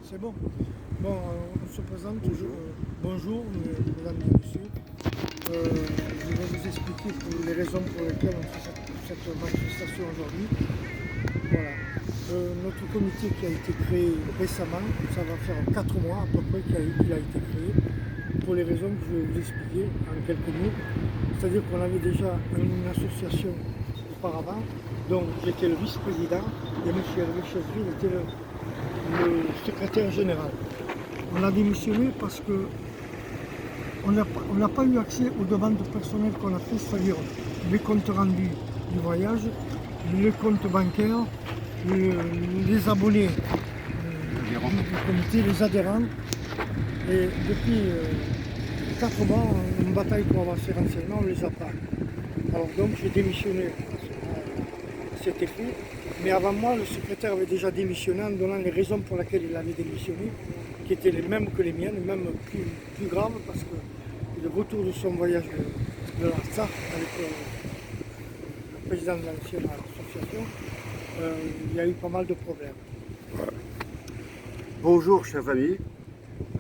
C'est bon. Bon, on se présente. Bonjour, mesdames et messieurs. Je vais vous expliquer les raisons pour lesquelles on fait cette manifestation aujourd'hui. Voilà. Notre comité qui a été créé récemment, ça va faire 4 mois à peu près qu'il a été créé, pour les raisons que je vais vous expliquer en quelques mots. C'est-à-dire qu'on avait déjà une association auparavant, dont j'étais le vice-président, et M. Hervé Chevry était le secrétaire général. On a démissionné parce que on n'a pas eu accès aux demandes personnelles qu'on a fait, c'est-à-dire les comptes rendus du voyage, les comptes bancaires, les abonnés du comité, les adhérents. Et depuis 4 mois, on bataille pour avoir ces renseignements, on ne les a pas. Alors donc j'ai démissionné à cet effet. Mais avant moi, le secrétaire avait déjà démissionné en donnant les raisons pour lesquelles il avait démissionné, qui étaient les mêmes que les miennes, même plus graves, parce que le retour de son voyage de l'Artsakh avec le président de l'ancienne association, il y a eu pas mal de problèmes. Voilà. Bonjour chers amis,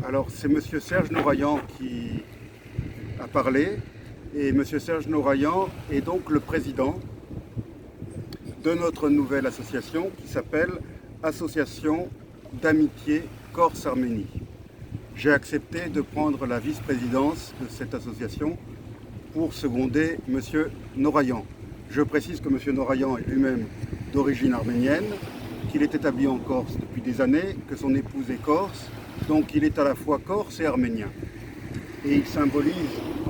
alors c'est monsieur Serge Nourayan qui a parlé, et monsieur Serge Nourayan est donc le président de notre nouvelle association qui s'appelle Association d'amitié Corse-Arménie. J'ai accepté de prendre la vice-présidence de cette association pour seconder M. Nourayan. Je précise que M. Nourayan est lui-même d'origine arménienne, qu'il est établi en Corse depuis des années, que son épouse est corse, donc il est à la fois corse et arménien. Et il symbolise,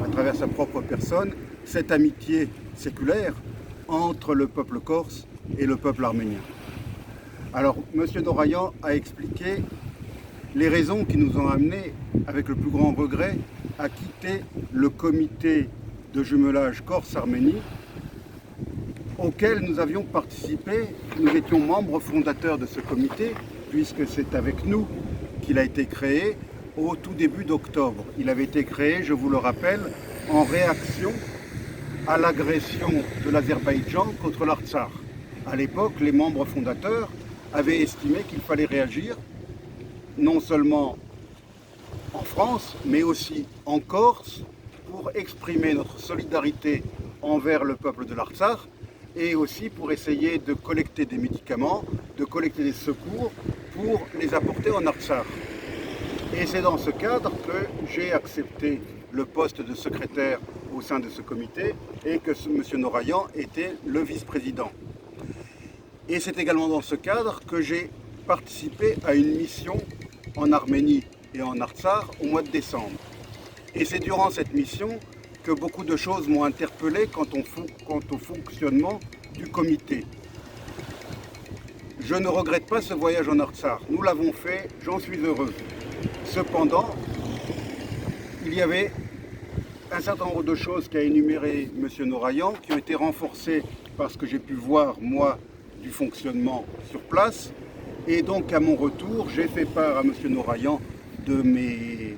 à travers sa propre personne, cette amitié séculaire entre le peuple corse et le peuple arménien. Alors, M. Nourayan a expliqué les raisons qui nous ont amenés, avec le plus grand regret, à quitter le comité de jumelage Corse-Arménie, auquel nous avions participé. Nous étions membres fondateurs de ce comité, puisque c'est avec nous qu'il a été créé au tout début d'octobre. Il avait été créé, je vous le rappelle, en réaction à l'agression de l'Azerbaïdjan contre l'Artsakh. À l'époque, les membres fondateurs avaient estimé qu'il fallait réagir, non seulement en France, mais aussi en Corse, pour exprimer notre solidarité envers le peuple de l'Artsakh, et aussi pour essayer de collecter des médicaments, de collecter des secours pour les apporter en Artsakh. Et c'est dans ce cadre que j'ai accepté le poste de secrétaire au sein de ce comité et que M. Nourayan était le vice-président. Et c'est également dans ce cadre que j'ai participé à une mission en Arménie et en Artsakh au mois de décembre. Et c'est durant cette mission que beaucoup de choses m'ont interpellé quant au fonctionnement du comité. Je ne regrette pas ce voyage en Artsakh. Nous l'avons fait, j'en suis heureux. Cependant, il y avait un certain nombre de choses qu'a énuméré M. Nourayan qui ont été renforcées par ce que j'ai pu voir, moi, du fonctionnement sur place. Et donc, à mon retour, j'ai fait part à M. Nourayan de mes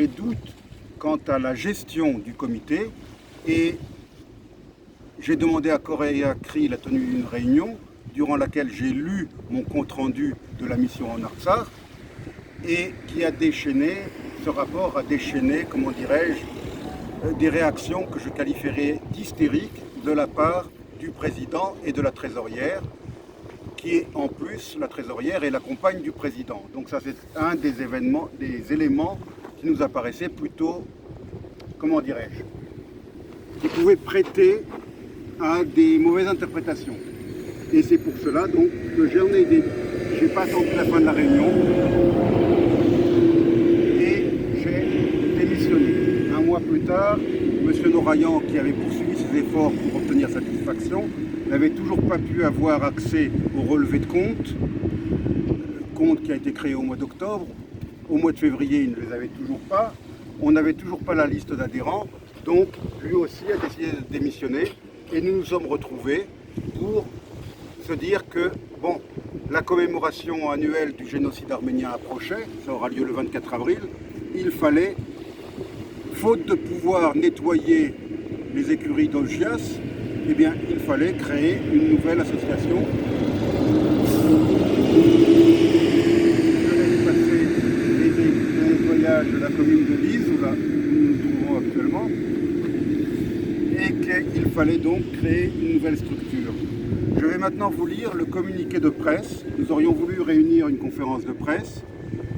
doutes quant à la gestion du comité. Et j'ai demandé à Correa Cri la tenue d'une réunion durant laquelle j'ai lu mon compte-rendu de la mission en Artsakh et qui a déchaîné, ce rapport a déchaîné, comment dirais-je, des réactions que je qualifierais d'hystériques de la part du président et de la trésorière, qui est en plus, la trésorière est la compagne du président. Donc ça c'est un des éléments qui nous apparaissait plutôt, comment dirais-je, qui pouvait prêter à des mauvaises interprétations. Et c'est pour cela donc que j'ai pas attendu la fin de la réunion et j'ai démissionné. Un mois plus tard, M. Nourayan, qui avait poursuivi ses efforts pour obtenir satisfaction, n'avait toujours pas pu avoir accès au relevé de compte qui a été créé au mois d'octobre. Au mois de février, il ne les avait toujours pas. On n'avait toujours pas la liste d'adhérents. Donc, lui aussi a décidé de démissionner. Et nous nous sommes retrouvés pour se dire que, bon, la commémoration annuelle du génocide arménien approchait. Ça aura lieu le 24 avril. Il fallait, faute de pouvoir nettoyer les écuries d'Olgias, eh bien, il fallait créer une nouvelle association. commune de Lise, où nous nous trouvons actuellement, et qu'il fallait donc créer une nouvelle structure. Je vais maintenant vous lire le communiqué de presse. Nous aurions voulu réunir une conférence de presse.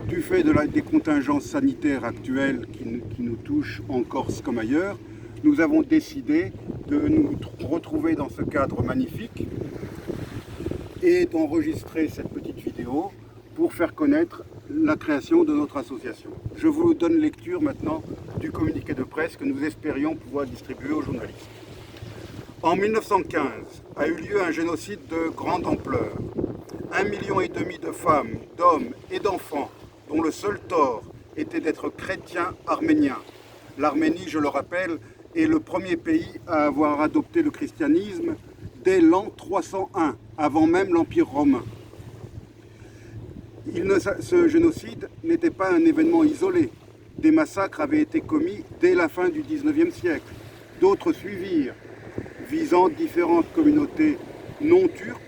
Du fait des contingences sanitaires actuelles qui nous touchent en Corse comme ailleurs, nous avons décidé de nous retrouver dans ce cadre magnifique et d'enregistrer cette petite vidéo pour faire connaître la création de notre association. Je vous donne lecture maintenant du communiqué de presse que nous espérions pouvoir distribuer aux journalistes. En 1915 a eu lieu un génocide de grande ampleur. 1,5 million de femmes, d'hommes et d'enfants dont le seul tort était d'être chrétiens arméniens. L'Arménie, je le rappelle, est le premier pays à avoir adopté le christianisme dès l'an 301, avant même l'Empire romain. Ce génocide n'était pas un événement isolé. Des massacres avaient été commis dès la fin du XIXe siècle. D'autres suivirent, visant différentes communautés non turques,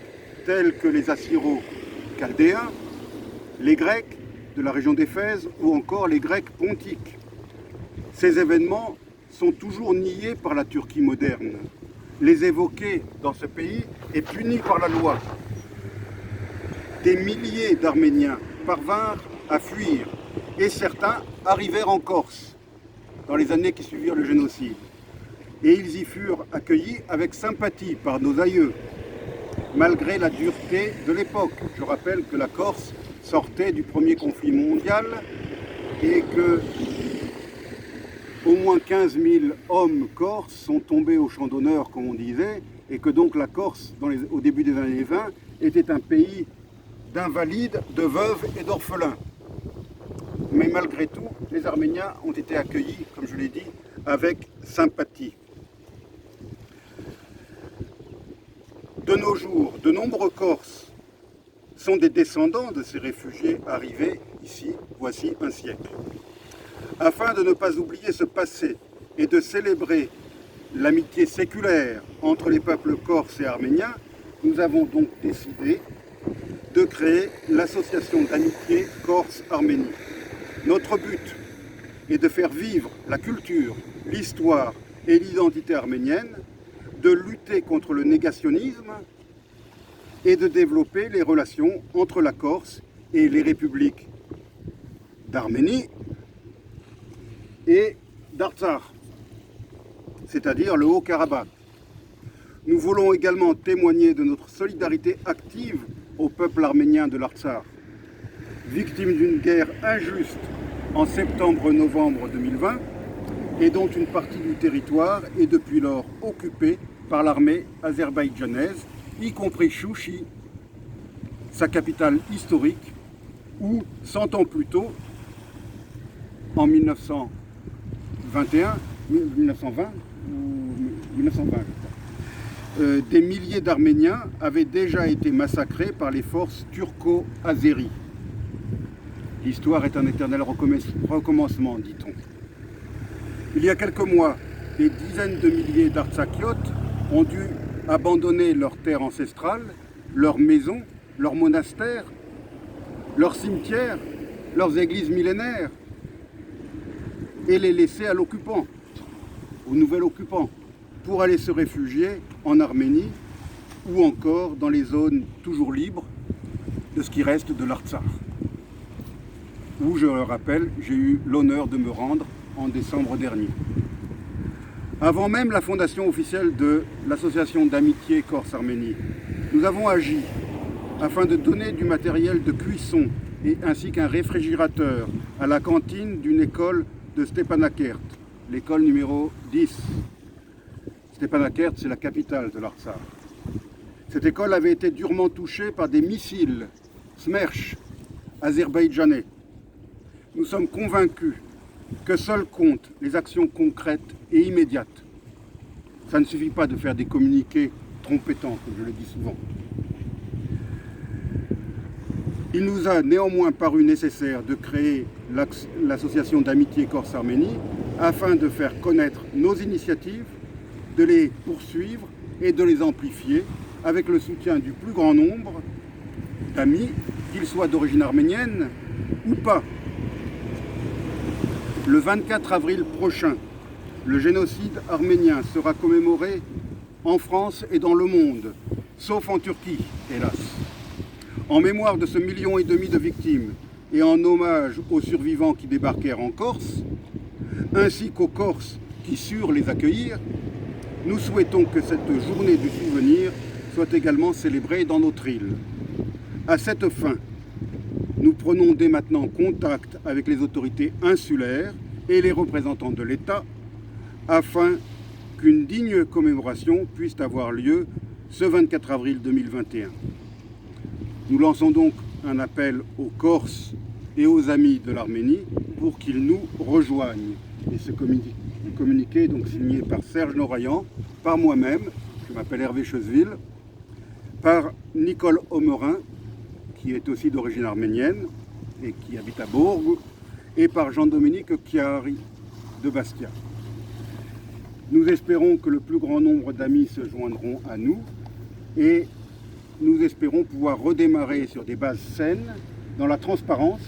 telles que les Assyro-Chaldéens, les Grecs de la région d'Éphèse ou encore les Grecs pontiques. Ces événements sont toujours niés par la Turquie moderne. Les évoquer dans ce pays est puni par la loi. Des milliers d'Arméniens parvinrent à fuir et certains arrivèrent en Corse dans les années qui suivirent le génocide. Et ils y furent accueillis avec sympathie par nos aïeux, malgré la dureté de l'époque. Je rappelle que la Corse sortait du premier conflit mondial et que au moins 15 000 hommes corses sont tombés au champ d'honneur, comme on disait, et que donc la Corse, au début des années 20, était un pays d'invalides, de veuves et d'orphelins. Mais malgré tout, les Arméniens ont été accueillis, comme je l'ai dit, avec sympathie. De nos jours, de nombreux Corses sont des descendants de ces réfugiés arrivés ici, voici un siècle. Afin de ne pas oublier ce passé et de célébrer l'amitié séculaire entre les peuples corses et arméniens, nous avons donc décidé de créer l'association d'amitié Corse-Arménie. Notre but est de faire vivre la culture, l'histoire et l'identité arménienne, de lutter contre le négationnisme et de développer les relations entre la Corse et les républiques d'Arménie et d'Artsakh, c'est-à-dire le Haut-Karabakh. Nous voulons également témoigner de notre solidarité active au peuple arménien de l'Artsakh, victime d'une guerre injuste en septembre-novembre 2020 et dont une partie du territoire est depuis lors occupée par l'armée azerbaïdjanaise, y compris Chouchi, sa capitale historique, où 100 ans plus tôt, en 1920 ou 1920, des milliers d'Arméniens avaient déjà été massacrés par les forces turco-azéries. L'histoire est un éternel recommencement, dit-on. Il y a quelques mois, des dizaines de milliers d'Artsakiotes ont dû abandonner leurs terres ancestrales, leurs maisons, leurs monastères, leurs cimetières, leurs églises millénaires, et les laisser à l'occupant, au nouvel occupant, pour aller se réfugier en Arménie ou encore dans les zones toujours libres de ce qui reste de l'Artsakh, où, je le rappelle, j'ai eu l'honneur de me rendre en décembre dernier. Avant même la fondation officielle de l'association d'amitié Corse-Arménie, nous avons agi afin de donner du matériel de cuisson et ainsi qu'un réfrigérateur à la cantine d'une école de Stepanakert, l'école numéro 10. Stepanakert, c'est la capitale de l'Artsakh. Cette école avait été durement touchée par des missiles Smerch azerbaïdjanais. Nous sommes convaincus que seules comptent les actions concrètes et immédiates. Ça ne suffit pas de faire des communiqués trompetants, comme je le dis souvent. Il nous a néanmoins paru nécessaire de créer l'association d'amitié Corse-Arménie afin de faire connaître nos initiatives, de les poursuivre et de les amplifier avec le soutien du plus grand nombre d'amis, qu'ils soient d'origine arménienne ou pas. Le 24 avril prochain, le génocide arménien sera commémoré en France et dans le monde, sauf en Turquie, hélas. En mémoire de ce 1,5 million de victimes et en hommage aux survivants qui débarquèrent en Corse, ainsi qu'aux Corses qui surent les accueillir, nous souhaitons que cette journée du souvenir soit également célébrée dans notre île. À cette fin, nous prenons dès maintenant contact avec les autorités insulaires et les représentants de l'État afin qu'une digne commémoration puisse avoir lieu ce 24 avril 2021. Nous lançons donc un appel aux Corses et aux amis de l'Arménie pour qu'ils nous rejoignent. Et ce communiqué est donc signé par Serge Norayan, par moi-même, je m'appelle Hervé Chezeville, par Nicole Omerin, qui est aussi d'origine arménienne et qui habite à Bourg, et par Jean-Dominique Chiari de Bastia. Nous espérons que le plus grand nombre d'amis se joindront à nous et nous espérons pouvoir redémarrer sur des bases saines, dans la transparence.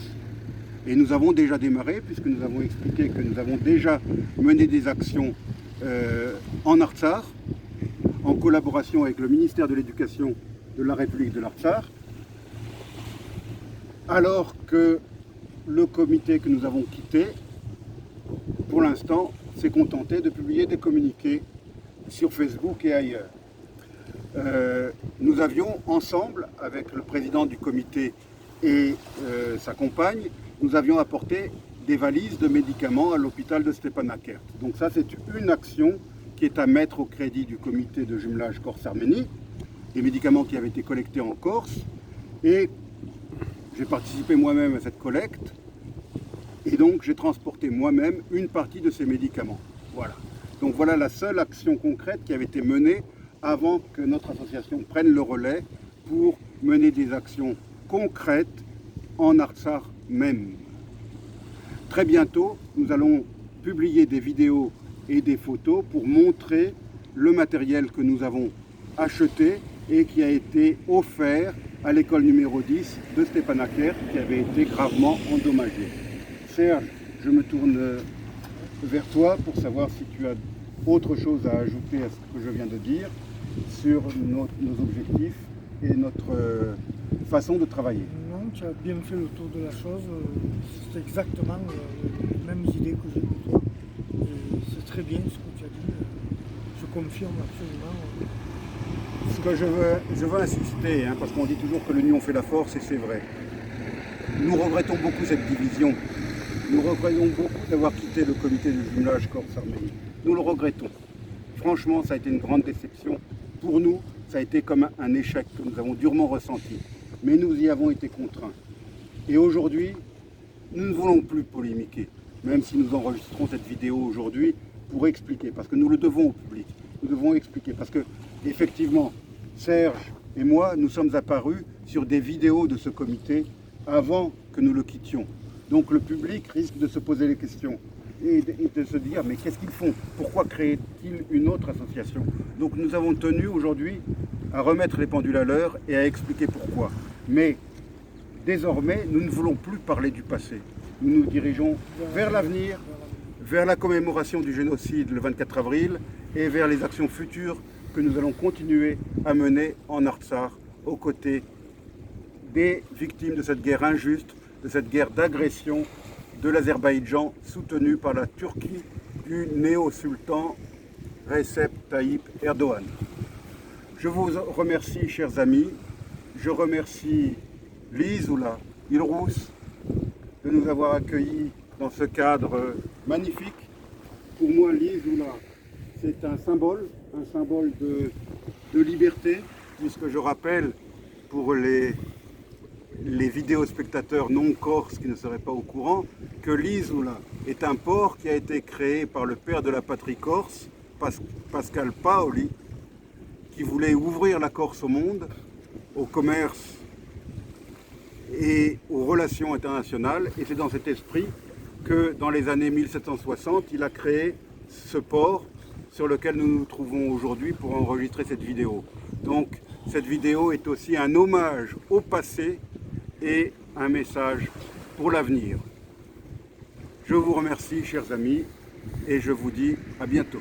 Et nous avons déjà démarré, puisque nous avons expliqué que nous avons déjà mené des actions en Artsakh, en collaboration avec le ministère de l'Éducation de la République de l'Artsakh, alors que le comité que nous avons quitté, pour l'instant, s'est contenté de publier des communiqués sur Facebook et ailleurs. Nous avions ensemble, avec le président du comité et sa compagne, nous avions apporté des valises de médicaments à l'hôpital de Stepanakert. Donc ça, c'est une action qui est à mettre au crédit du comité de jumelage Corse-Arménie, des médicaments qui avaient été collectés en Corse, et j'ai participé moi-même à cette collecte, et donc j'ai transporté moi-même une partie de ces médicaments. Voilà. Donc voilà la seule action concrète qui avait été menée avant que notre association prenne le relais pour mener des actions concrètes en Artsakh même. Très bientôt, nous allons publier des vidéos et des photos pour montrer le matériel que nous avons acheté et qui a été offert à l'école numéro 10 de Stepanakert, qui avait été gravement endommagée. Serge, je me tourne vers toi pour savoir si tu as autre chose à ajouter à ce que je viens de dire sur nos objectifs et notre façon de travailler. Non, tu as bien fait le tour de la chose. C'est exactement les mêmes idées que j'ai que toi. Et c'est très bien ce que tu as dit. Je confirme absolument. Ce que je veux insister, parce qu'on dit toujours que l'union fait la force, et c'est vrai. Nous regrettons beaucoup cette division. Nous regrettons beaucoup d'avoir quitté le comité de jumelage Corse-Arménie. Nous le regrettons. Franchement, ça a été une grande déception. Pour nous, ça a été comme un échec que nous avons durement ressenti. Mais nous y avons été contraints. Et aujourd'hui, nous ne voulons plus polémiquer, même si nous enregistrons cette vidéo aujourd'hui pour expliquer, parce que nous le devons au public. Nous devons expliquer, parce que, effectivement, Serge et moi, nous sommes apparus sur des vidéos de ce comité avant que nous le quittions. Donc le public risque de se poser les questions et de se dire mais qu'est-ce qu'ils font? Pourquoi créent-ils une autre association? Donc nous avons tenu aujourd'hui à remettre les pendules à l'heure et à expliquer pourquoi. Mais désormais, nous ne voulons plus parler du passé. Nous nous dirigeons vers l'avenir, vers la commémoration du génocide le 24 avril et vers les actions futures que nous allons continuer à mener en Artsakh aux côtés des victimes de cette guerre injuste, de cette guerre d'agression de l'Azerbaïdjan soutenue par la Turquie du néo-sultan Recep Tayyip Erdogan. Je vous remercie, chers amis. Je remercie Lise Oula Ilrous de nous avoir accueillis dans ce cadre magnifique. Pour moi, Lise Oula, c'est un symbole de liberté, puisque je rappelle pour les vidéospectateurs non corses qui ne seraient pas au courant, que Lise Oula est un port qui a été créé par le père de la patrie corse, Pascal Paoli, qui voulait ouvrir la Corse au monde, au commerce et aux relations internationales. Et c'est dans cet esprit que dans les années 1760, il a créé ce port sur lequel nous nous trouvons aujourd'hui pour enregistrer cette vidéo. Donc cette vidéo est aussi un hommage au passé et un message pour l'avenir. Je vous remercie, chers amis, et je vous dis à bientôt.